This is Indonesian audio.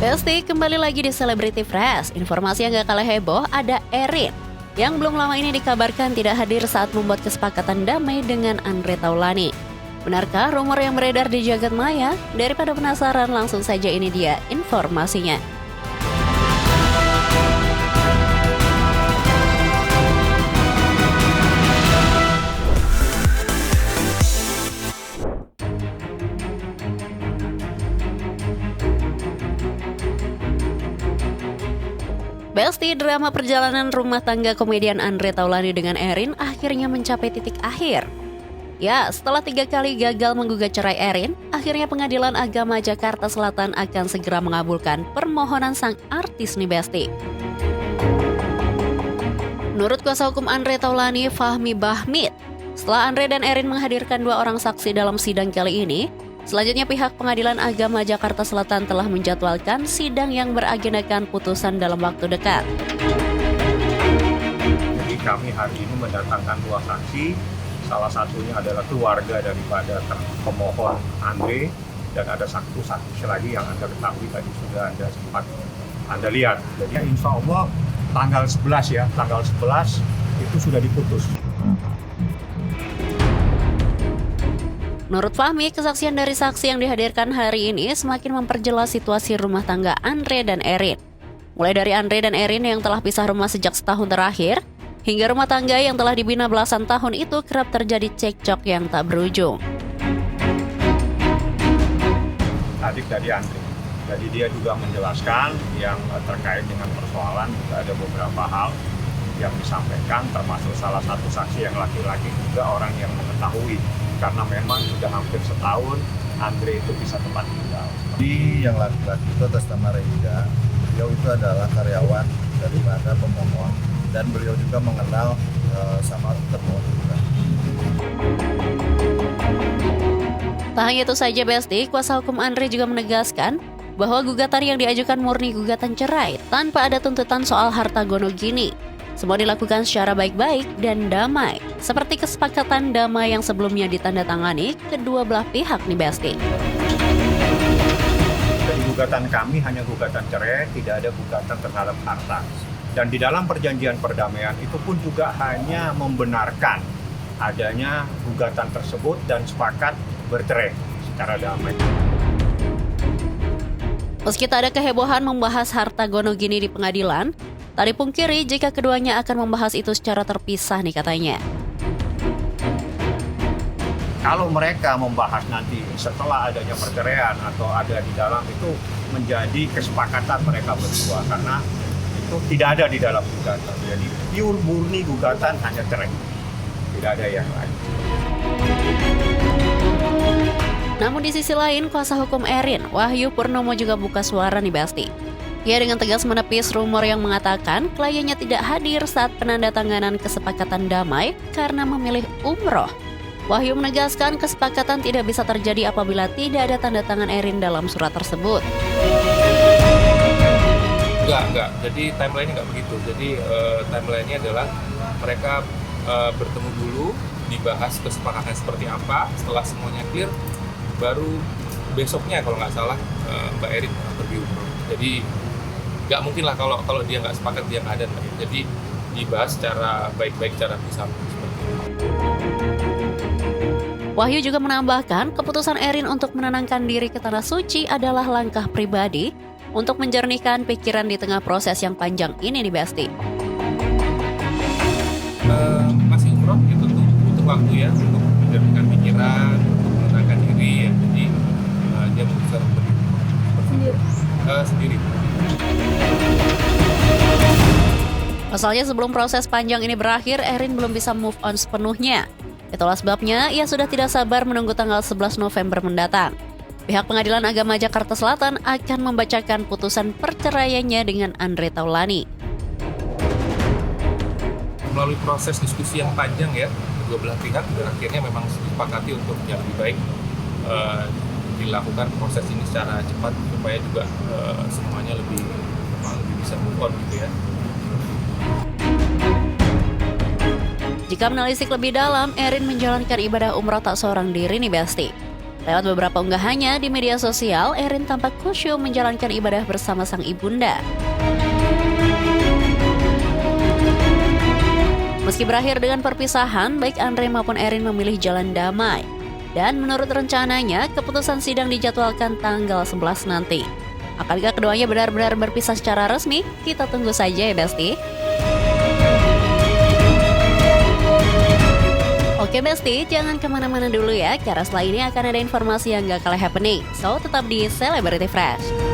Besti, kembali lagi di Celebrity Fresh. Informasi yang gak kalah heboh, ada Erin yang belum lama ini dikabarkan tidak hadir saat membuat kesepakatan damai dengan Andre Taulany. Benarkah rumor yang beredar di jagat maya? Daripada penasaran, langsung saja ini dia informasinya. Besti, drama perjalanan rumah tangga komedian Andre Taulany dengan Erin akhirnya mencapai titik akhir. Ya, setelah 3 kali gagal menggugat cerai Erin, akhirnya Pengadilan Agama Jakarta Selatan akan segera mengabulkan permohonan sang artis nih Besti. Menurut kuasa hukum Andre Taulany, Fahmi Bahmid, setelah Andre dan Erin menghadirkan 2 orang saksi dalam sidang kali ini, selanjutnya pihak Pengadilan Agama Jakarta Selatan telah menjadwalkan sidang yang beragendakan putusan dalam waktu dekat. Jadi kami hari ini mendatangkan 2 saksi, salah satunya adalah keluarga daripada pemohon Andre, dan ada satu saksi lagi yang Anda ketahui tadi sudah Anda sempat Anda lihat. Jadi insya Allah tanggal 11 itu sudah diputus. Menurut Fahmi, kesaksian dari saksi yang dihadirkan hari ini semakin memperjelas situasi rumah tangga Andre dan Erin. Mulai dari Andre dan Erin yang telah pisah rumah sejak setahun terakhir, hingga rumah tangga yang telah dibina belasan tahun itu kerap terjadi cekcok yang tak berujung. Adik dari Andre, jadi dia juga menjelaskan yang terkait dengan persoalan, ada beberapa hal yang disampaikan, termasuk salah satu saksi yang laki-laki juga orang yang mengetahui. Karena memang sudah hampir setahun Andre itu bisa tempat tinggal. Jadi yang laki-laki itu atas nama Reza, beliau itu adalah karyawan daripada pemohon dan beliau juga mengenal sama termohon juga. Tak hanya itu saja Besti, kuasa hukum Andre juga menegaskan bahwa gugatan yang diajukan murni gugatan cerai tanpa ada tuntutan soal harta gono gini. Semua dilakukan secara baik-baik dan damai, seperti kesepakatan damai yang sebelumnya ditandatangani kedua belah pihak nih Besti. Jadi gugatan kami hanya gugatan cerai, tidak ada gugatan terhadap harta. Dan di dalam perjanjian perdamaian itu pun juga hanya membenarkan adanya gugatan tersebut dan sepakat bercerai secara damai. Meski tak ada kehebohan membahas harta gono gini di pengadilan, tak dipungkiri jika keduanya akan membahas itu secara terpisah nih katanya. Kalau mereka membahas nanti setelah adanya perceraian atau ada di dalam, itu menjadi kesepakatan mereka berdua, karena itu tidak ada di dalam gugatan. Jadi pure murni gugatan hanya cerai, tidak ada yang lain. Namun di sisi lain, kuasa hukum Erin, Wahyu Purnomo juga buka suara nih Besti. Ia dengan tegas menepis rumor yang mengatakan kliennya tidak hadir saat penandatanganan kesepakatan damai karena memilih umroh. Wahyu menegaskan kesepakatan tidak bisa terjadi apabila tidak ada tanda tangan Erin dalam surat tersebut. Enggak. Jadi timeline-nya enggak begitu. Jadi timeline-nya adalah mereka bertemu dulu, dibahas kesepakatan seperti apa. Setelah semuanya clear, baru besoknya kalau nggak salah Mbak Erin pergi umroh. Jadi nggak mungkin lah kalau dia nggak sepakat dia nggak ada. Jadi dibahas secara baik-baik, secara pisah seperti itu. Wahyu juga menambahkan keputusan Erin untuk menenangkan diri ke tanah suci adalah langkah pribadi untuk menjernihkan pikiran di tengah proses yang panjang ini nih Besti. Masih umroh itu tuh butuh waktu ya untuk menjernihkan pikiran, untuk menenangkan diri ya. Jadi dia memutuskan sendiri. Pasalnya sebelum proses panjang ini berakhir, Erin belum bisa move on sepenuhnya. Itulah sebabnya ia sudah tidak sabar menunggu tanggal 11 November mendatang. Pihak Pengadilan Agama Jakarta Selatan akan membacakan putusan perceraiannya dengan Andre Taulany. Melalui proses diskusi yang panjang ya, kedua belah pihak dan akhirnya memang disepakati untuk yang lebih baik dilakukan proses ini secara cepat supaya juga semuanya lebih bisa move on gitu ya. Jika menelisik lebih dalam, Erin menjalankan ibadah umroh tak seorang diri nih Besti. Lewat beberapa unggahannya di media sosial, Erin tampak khusyuk menjalankan ibadah bersama sang ibunda. Meski berakhir dengan perpisahan, baik Andre maupun Erin memilih jalan damai. Dan menurut rencananya, keputusan sidang dijadwalkan tanggal 11 nanti. Akankah keduanya benar-benar berpisah secara resmi? Kita tunggu saja ya Besti. Oke Besti, jangan kemana-mana dulu ya, karena setelah ini akan ada informasi yang gak kalah happening. So, tetap di Celebrity Fresh.